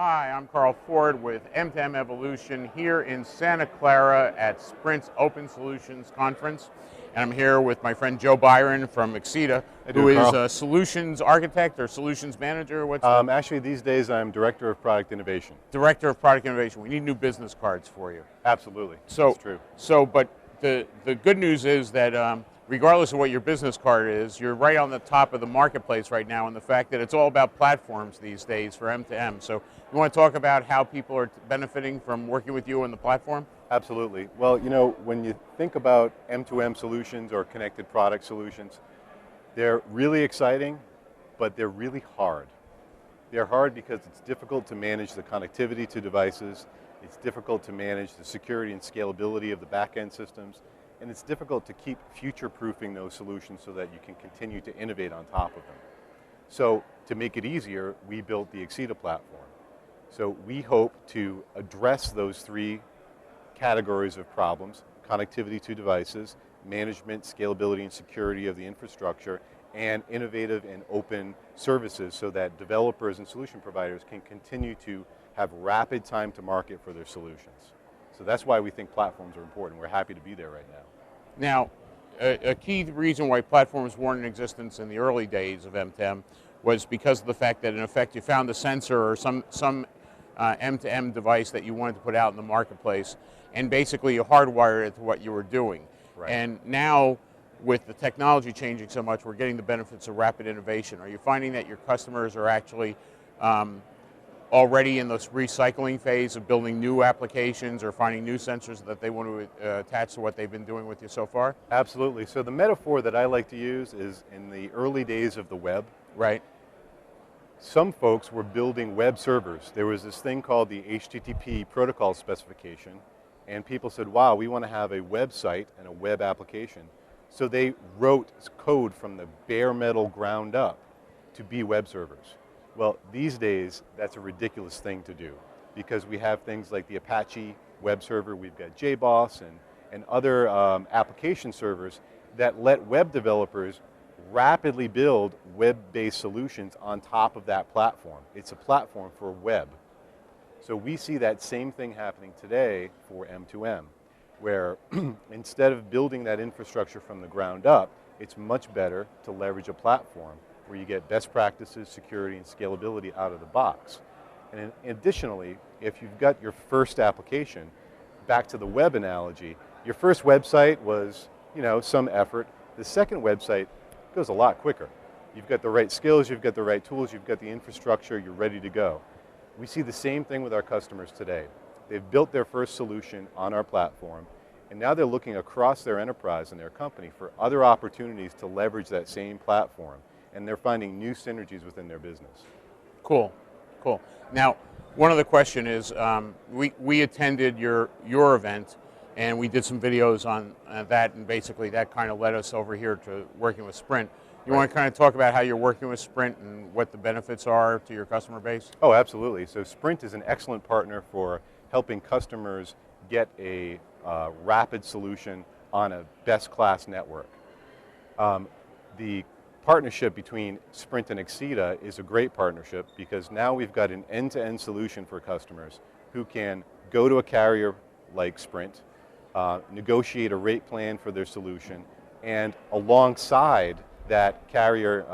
Hi, I'm Carl Ford with M2M Evolution here in Santa Clara at Sprint's Open Solutions Conference. And I'm here with my friend Joe Biron from Axeda, who is a solutions architect or solutions manager. Actually, these days I'm Director of Product Innovation. Director of Product Innovation. We need new business cards for you. Absolutely, that's true. But the good news is that regardless of what your business card is, you're right on the top of the marketplace right now, and the fact that it's all about platforms these days for M2M. So you want to talk about how people are benefiting from working with you on the platform? Absolutely. Well, you know, when you think about M2M solutions or connected product solutions, they're really exciting, but they're really hard. They're hard because it's difficult to manage the connectivity to devices, it's difficult to manage the security and scalability of the back-end systems, and it's difficult to keep future-proofing those solutions so that you can continue to innovate on top of them. So to make it easier, we built the Axeda platform. So we hope to address those three categories of problems: connectivity to devices, management, scalability, and security of the infrastructure, and innovative and open services so that developers and solution providers can continue to have rapid time to market for their solutions. So that's why we think platforms are important. We're happy to be there right now. Now, a key reason why platforms weren't in existence in the early days of M2M was because of the fact that, in effect, you found a sensor or some M2M device that you wanted to put out in the marketplace, and basically you hardwired it to what you were doing. Right. And now, with the technology changing so much, we're getting the benefits of rapid innovation. Are you finding that your customers are actually already in this recycling phase of building new applications or finding new sensors that they want to attach to what they've been doing with you so far? Absolutely. So the metaphor that I like to use is in the early days of the web. Right. Some folks were building web servers. There was this thing called the HTTP protocol specification, and people said, wow, we want to have a website and a web application. So they wrote code from the bare metal ground up to be web servers. Well, these days, that's a ridiculous thing to do because we have things like the Apache web server, we've got JBoss and other application servers that let web developers rapidly build web-based solutions on top of that platform. It's a platform for web. So we see that same thing happening today for M2M, where instead of building that infrastructure from the ground up, it's much better to leverage a platform where you get best practices, security, and scalability out of the box. And additionally, if you've got your first application, back to the web analogy, your first website was, you know, some effort. The second website goes a lot quicker. You've got the right skills, you've got the right tools, you've got the infrastructure, you're ready to go. We see the same thing with our customers today. They've built their first solution on our platform, and now they're looking across their enterprise and their company for other opportunities to leverage that same platform, and they're finding new synergies within their business. Cool, cool. Now, one other question is, we attended your event, and we did some videos on that, and basically that kind of led us over here to working with Sprint. You want to kind of talk about how you're working with Sprint and what the benefits are to your customer base? Oh, absolutely. So Sprint is an excellent partner for helping customers get a rapid solution on a best-class network. The partnership between Sprint and Axeda is a great partnership because now we've got an end-to-end solution for customers who can go to a carrier like Sprint, negotiate a rate plan for their solution, and alongside that carrier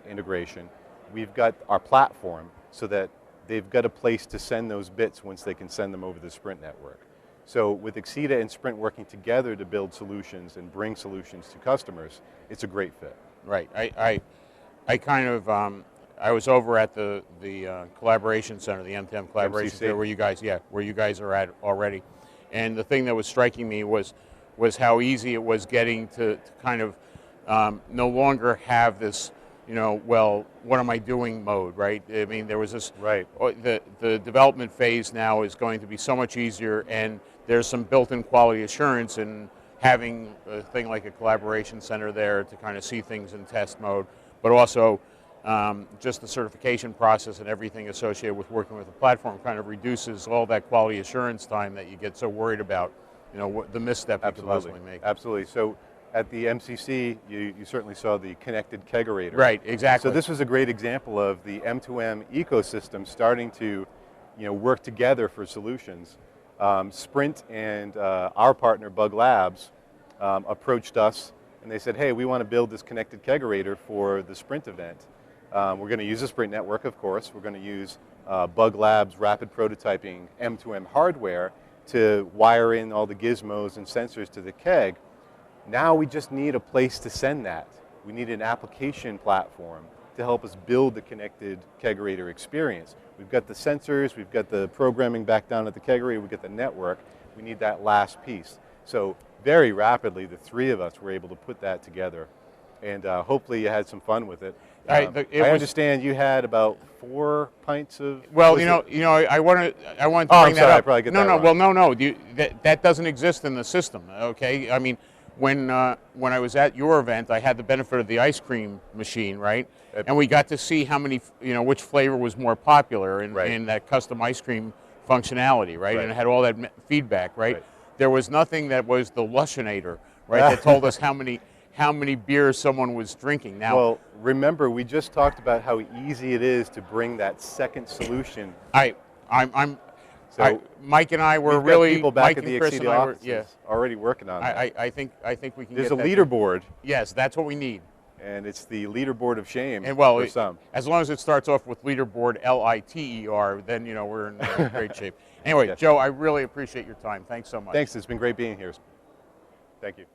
integration, we've got our platform so that they've got a place to send those bits once they can send them over the Sprint network. So with Axeda and Sprint working together to build solutions and bring solutions to customers, it's a great fit. Right. I kind of I was over at the collaboration center, the M2M collaboration center, where you guys are at already, and the thing that was striking me was how easy it was getting to kind of no longer have this, you know, well, what am I doing mode, right? I mean, there was this, right. The development phase now is going to be so much easier, and there's some built-in quality assurance in having a thing like a collaboration center there to kind of see things in test mode, but also just the certification process and everything associated with working with a platform kind of reduces all that quality assurance time that you get so worried about, you know, the misstep you could possibly make. Absolutely. So at the MCC, you certainly saw the connected kegerator. Right, exactly. So this was a great example of the M2M ecosystem starting to work together for solutions. Sprint and our partner Bug Labs approached us and they said, hey, we want to build this connected kegerator for the Sprint event. We're going to use the Sprint network, of course. We're going to use Bug Labs rapid prototyping M2M hardware to wire in all the gizmos and sensors to the keg. Now we just need a place to send that. We need an application platform to help us build the connected kegerator experience. We've got the sensors, we've got the programming back down at the kegerator, we've got the network. We need that last piece. So very rapidly, the three of us were able to put that together. And hopefully you had some fun with it. I understand you had about 4 pints of. Well, I wanted to bring that up. I probably get that wrong. Well, no. That doesn't exist in the system. Okay, I mean, when I was at your event, I had the benefit of the ice cream machine, right? And we got to see how many, which flavor was more popular in that custom ice cream functionality, right? And it had all that feedback, right? There was nothing that was the Lushinator, right? That told us how many beers someone was drinking. Now, well, remember, we just talked about how easy it is to bring that second solution. Mike and I were really people back at the Axeda offices already working on that. I think we can. There's a leaderboard. Yes, that's what we need. And it's the leaderboard of shame. And well, for some. As long as it starts off with leaderboard LITER, then we're in great shape. Anyway, Joe, I really appreciate your time. Thanks so much. Thanks. It's been great being here. Thank you.